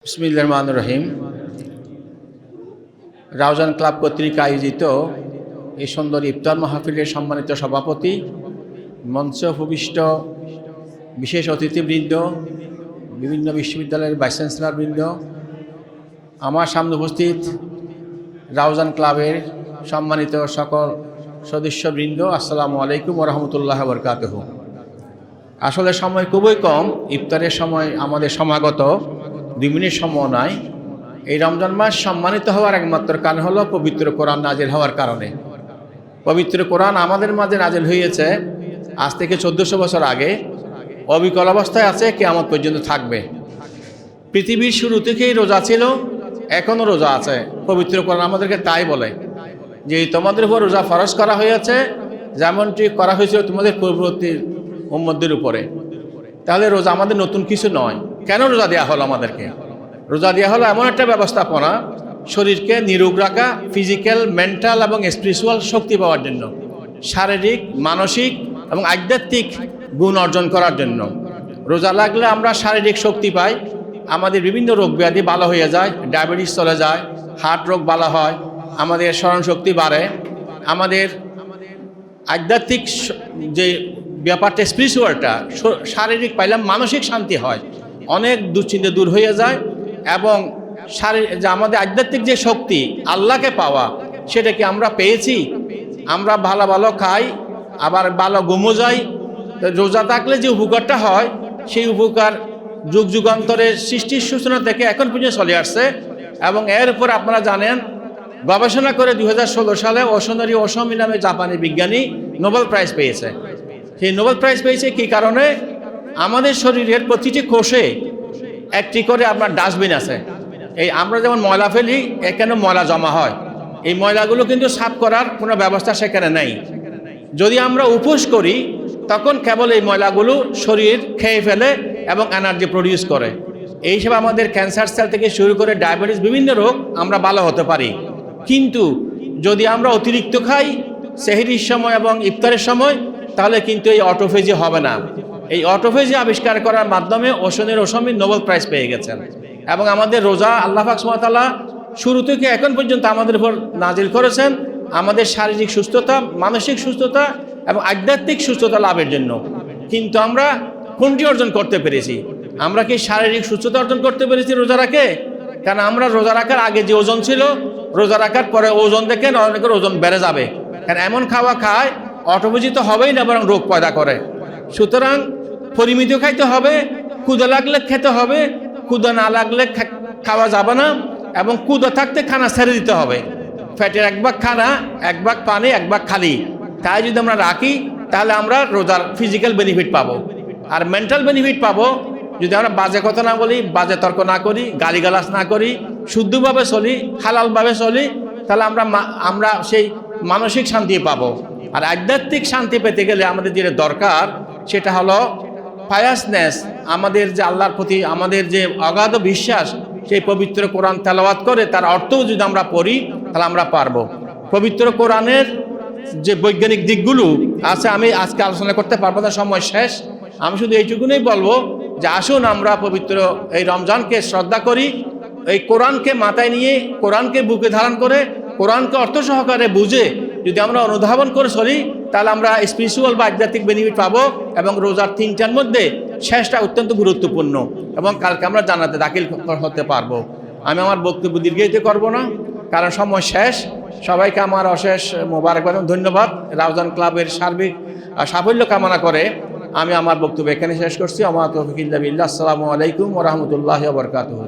বিসমিল্লাহির রহমানির রহিম। রাউজান ক্লাব কর্তৃক আয়োজিত এই সুন্দর ইফতার মাহফিলের সম্মানিত সভাপতি, মঞ্চে উপবিষ্ট বিশেষ অতিথিবৃন্দ, বিভিন্ন বিশ্ববিদ্যালয়ের ভাইস চ্যান্সেলরবৃন্দ, আমার সামনে উপস্থিত রাউজান ক্লাবের সম্মানিত সকল সদস্যবৃন্দ, আসসালামু আলাইকুম ওয়া রাহমাতুল্লাহি ওয়া বারাকাতুহু। আসলে সময় খুবই কম, ইফতারের সময় আমাদের সমাগত 2 মিনিট সময় নাই। এই রমজান মাস সম্মানিত হওয়ার একমাত্র কারণ হলো পবিত্র কোরআন নাজিল হওয়ার কারণে। পবিত্র কোরআন আমাদের মাঝে নাজিল হয়েছে আজ থেকে 1400 বছর আগে, অবিকল অবস্থায় আছে, কিয়ামত পর্যন্ত থাকবে। পৃথিবীর শুরু থেকেই রোজা ছিল, এখনও রোজা আছে। পবিত্র কোরআন আমাদেরকে তাই বলে যে তোমাদের উপর রোজা ফরজ করা হয়েছে যেমনটি করা হয়েছিল তোমাদের পূর্ববর্তী উম্মতদের উপরে। তাহলে রোজা আমাদের নতুন কিছু নয়। কেন রোজা দেওয়া হলো আমাদেরকে? রোজা দেওয়া হলো এমন একটা ব্যবস্থাপনা, শরীরকে নিরোগ রাখা, ফিজিক্যাল, মেন্টাল এবং স্পিরিচুয়াল শক্তি পাওয়ার জন্য, শারীরিক, মানসিক এবং আধ্যাত্মিক গুণ অর্জন করার জন্য। রোজা লাগলে আমরা শারীরিক শক্তি পাই, আমাদের বিভিন্ন রোগ ব্যাধি ভালো হয়ে যায়, ডায়াবেটিস চলে যায়, হার্ট রোগ ভালো হয়, আমাদের স্মরণ শক্তি বাড়ে, আমাদের আধ্যাত্মিক যে ব্যাপারটা স্পিরিচুয়ালটা শারীরিক পাইলাম, মানসিক শান্তি হয়, অনেক দুশ্চিন্তা দূর হয়ে যায় এবং যে আমাদের আধ্যাত্মিক যে শক্তি আল্লাহকে পাওয়া সেটাকে আমরা পেয়েছি। আমরা ভালো ভালো খাই, আবার ভালো ঘুমো যাই। রোজা থাকলে যে উপকারটা হয় সেই উপকার যুগ যুগান্তরের সৃষ্টির সূচনা থেকে এখন পর্যন্ত চলে আসছে। এবং এর উপর আপনারা জানেন, গবেষণা করে 2016 সালে ওশোনোরি ওশোমি নামে জাপানি বিজ্ঞানী নোবেল প্রাইজ পেয়েছে। সেই নোবেল প্রাইজ পেয়েছে কী কারণে? আমাদের শরীরের প্রতিটি কোষে একটি করে আপনার ডাস্টবিন আছে। এই আমরা যেমন ময়লা ফেলি, এখানে ময়লা জমা হয়, এই ময়লাগুলো কিন্তু সাফ করার কোনো ব্যবস্থা সেখানে নেই। যদি আমরা উপোস করি তখন কেবল এই ময়লাগুলো শরীর খেয়ে ফেলে এবং এনার্জি প্রডিউস করে। এই হিসেবে আমাদের ক্যান্সার সেল থেকে শুরু করে ডায়াবেটিস, বিভিন্ন রোগ আমরা ভালো হতে পারি। কিন্তু যদি আমরা অতিরিক্ত খাই সেহরির সময় এবং ইফতারের সময়, তাহলে কিন্তু এই অটোফেজি হবে না। এই অটোফেজি আবিষ্কার করার মাধ্যমে ওশোনোরি ওশোমি নোবেল প্রাইজ পেয়ে গেছেন। এবং আমাদের রোজা আল্লাহ পাক সুবহানাহু ওয়া তাআলা শুরু থেকে এখন পর্যন্ত আমাদের উপর নাজিল করেছেন আমাদের শারীরিক সুস্থতা, মানসিক সুস্থতা এবং আধ্যাত্মিক সুস্থতা লাভের জন্য। কিন্তু আমরা কোনটি অর্জন করতে পেরেছি? আমরা কি শারীরিক সুস্থতা অর্জন করতে পেরেছি রোজা রাখে? কারণ আমরা রোজা রাখার আগে যে ওজন ছিল, রোজা রাখার পরে ওজন দেখে অনেকের ওজন বেড়ে যাবে। কারণ এমন খাওয়া খায় অটোফেজি তো হবেই না, বরং রোগ পয়দা করে। সুতরাং পরিমিত খাইতে হবে, ক্ষুধা লাগলে খেতে হবে, ক্ষুধা না লাগলে খাওয়া যাবে না। এবং ক্ষুধা থাকতে খানা ছেড়ে দিতে হবে। ফ্যাটের 1 ভাগ খানা, 1 ভাগ পানি, 1 ভাগ খালি, তাই যদি আমরা রাখি তাহলে আমরা রোজার ফিজিক্যাল বেনিফিট পাবো। আর মেন্টাল বেনিফিট পাবো যদি আমরা বাজে কথা না বলি, বাজে তর্ক না করি, গালিগালাজ না করি, শুদ্ধভাবে চলি, হালালভাবে চলি, তাহলে আমরা সেই মানসিক শান্তি পাবো। আর আধ্যাত্মিক শান্তি পেতে গেলে আমাদের যেটা দরকার সেটা হলো পায়াসনেস। আমাদের যে আল্লাহর প্রতি আমাদের যে অগাধ বিশ্বাস, সেই পবিত্র কোরআন তেলাওয়াত করে তার অর্থও যদি আমরা পড়ি তাহলে আমরা পারবো। পবিত্র কোরআনের যে বৈজ্ঞানিক দিকগুলো আছে আমি আজকে আলোচনা করতে পারবো না, সময় শেষ। আমি শুধু এইটুকুনই বলবো যে আসুন আমরা পবিত্র এই রমজানকে শ্রদ্ধা করি, এই কোরআনকে মাথায় নিয়ে, কোরআনকে বুকে ধারণ করে, কোরআনকে অর্থ সহকারে বুঝে যদি আমরা অনুধাবন করে চলি তাহলে আমরা স্পিরিচুয়াল বা আধ্যাত্মিক বেনিফিট পাবো। এবং রোজার 3টার মধ্যে শেষটা অত্যন্ত গুরুত্বপূর্ণ এবং কালকে আমরা জান্নাতে দাখিল হতে পারবো। আমি আমার বক্তব্য দীর্ঘায়িত করব না, কারণ সময় শেষ। সবাইকে আমার অশেষ মোবারকবাদ, ধন্যবাদ। রাউজান ক্লাবের সার্বিক সাফল্য কামনা করে আমি আমার বক্তব্য এখানে শেষ করছি। আমা তৌফিক ইল্লা বিল্লাহ। আসসালামু আলাইকুম ওয়া রাহমাতুল্লাহি ওয়া বারাকাতুহু।